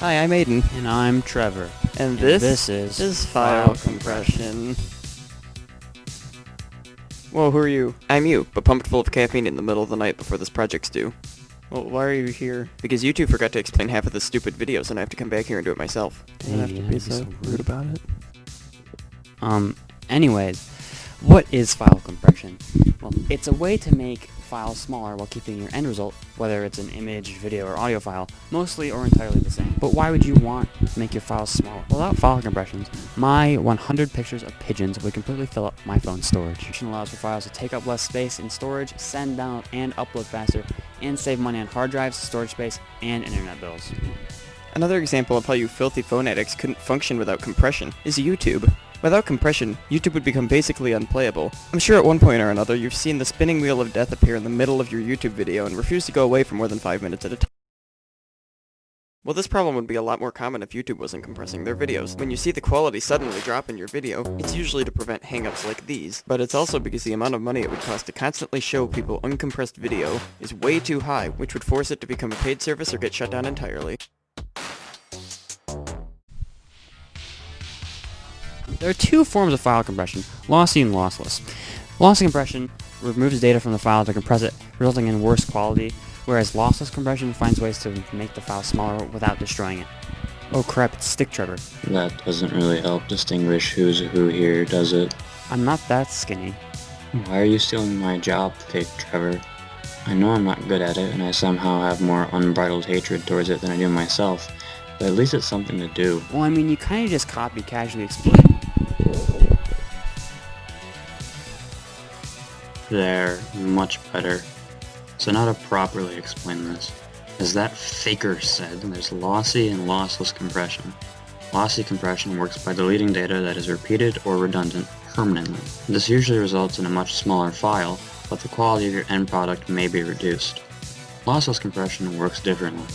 Hi, I'm Aiden. And I'm Trevor. And this is file compression. Whoa, who are you? I'm you, but pumped full of caffeine in the middle of the night before this project's due. Well, why are you here? Because you two forgot to explain half of the stupid videos and I have to come back here and do it myself. Dang, Don't have to you be gotta be so so rude about it. Anyways, what is file compression? Well, it's a way to make files smaller while keeping your end result, whether it's an image, video, or audio file, mostly or entirely the same. But why would you want to make your files smaller? Without file compressions, my 100 pictures of pigeons would completely fill up my phone's storage. It allows for files to take up less space in storage, send, download, and upload faster, and save money on hard drives, storage space, and internet bills. Another example of how you filthy phone addicts couldn't function without compression is YouTube. Without compression, YouTube would become basically unplayable. I'm sure at one point or another you've seen the spinning wheel of death appear in the middle of your YouTube video and refuse to go away for more than 5 minutes at a time. Well, this problem would be a lot more common if YouTube wasn't compressing their videos. When you see the quality suddenly drop in your video, it's usually to prevent hangups like these, but it's also because the amount of money it would cost to constantly show people uncompressed video is way too high, which would force it to become a paid service or get shut down entirely. There are two forms of file compression, lossy and lossless. Lossy compression removes data from the file to compress it, resulting in worse quality, whereas lossless compression finds ways to make the file smaller without destroying it. Oh crap, it's Stick Trevor. That doesn't really help distinguish who's who here, does it? I'm not that skinny. Why are you stealing my job, fake Trevor? I know I'm not good at it, and I somehow have more unbridled hatred towards it than I do myself, but at least it's something to do. Well, I mean, you kinda just copy, casually explain. There, much better. So now to properly explain this. As that faker said, there's lossy and lossless compression. Lossy compression works by deleting data that is repeated or redundant permanently. This usually results in a much smaller file, but the quality of your end product may be reduced. Lossless compression works differently.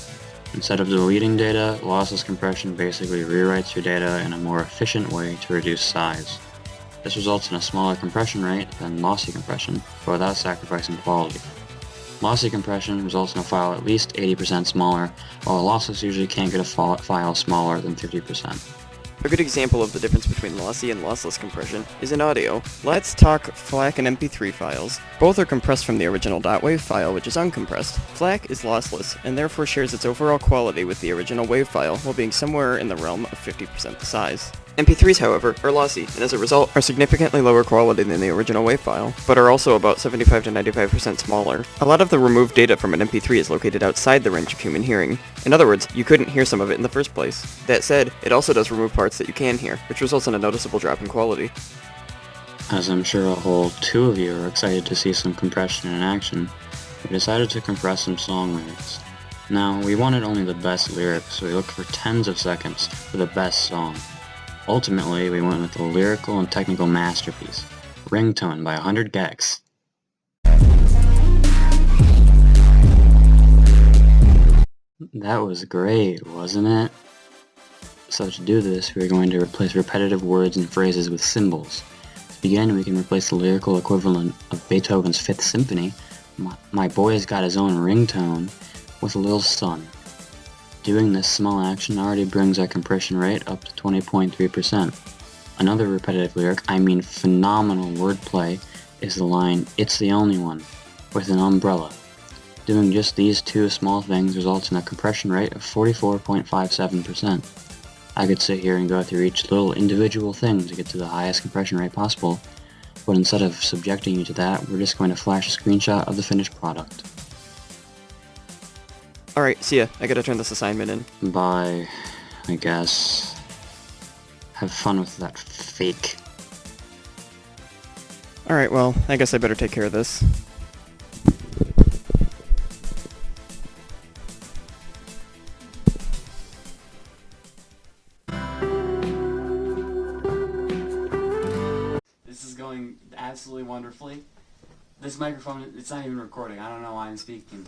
Instead of deleting data, lossless compression basically rewrites your data in a more efficient way to reduce size. This results in a smaller compression rate than lossy compression, but without sacrificing quality. Lossy compression results in a file at least 80% smaller, while lossless usually can't get a file smaller than 50%. A good example of the difference between lossy and lossless compression is in audio. Let's talk FLAC and MP3 files. Both are compressed from the original .wav file, which is uncompressed. FLAC is lossless, and therefore shares its overall quality with the original WAV file, while being somewhere in the realm of 50% the size. MP3s, however, are lossy, and as a result, are significantly lower quality than the original WAV file, but are also about 75 to 95% smaller. A lot of the removed data from an MP3 is located outside the range of human hearing. In other words, you couldn't hear some of it in the first place. That said, it also does remove parts that you can hear, which results in a noticeable drop in quality. As I'm sure a whole two of you are excited to see some compression in action, we decided to compress some song lyrics. Now, we wanted only the best lyrics, so we looked for tens of seconds for the best song. Ultimately, we went with a lyrical and technical masterpiece, Ringtone by 100 Gex. That was great, wasn't it? So to do this, we're going to replace repetitive words and phrases with symbols. To begin, we can replace the lyrical equivalent of Beethoven's Fifth Symphony, My Boy's Got His Own Ringtone, with a little sun. Doing this small action already brings our compression rate up to 20.3%. Another repetitive lyric, I mean phenomenal wordplay, is the line, It's the Only One, with an umbrella. Doing just these two small things results in a compression rate of 44.57%. I could sit here and go through each little individual thing to get to the highest compression rate possible, but instead of subjecting you to that, we're just going to flash a screenshot of the finished product. Alright, see ya. I gotta turn this assignment in. Bye, I guess. Have fun with that fake. Alright, well, I guess I better take care of this. This is going absolutely wonderfully. This microphone, it's not even recording. I don't know why I'm speaking.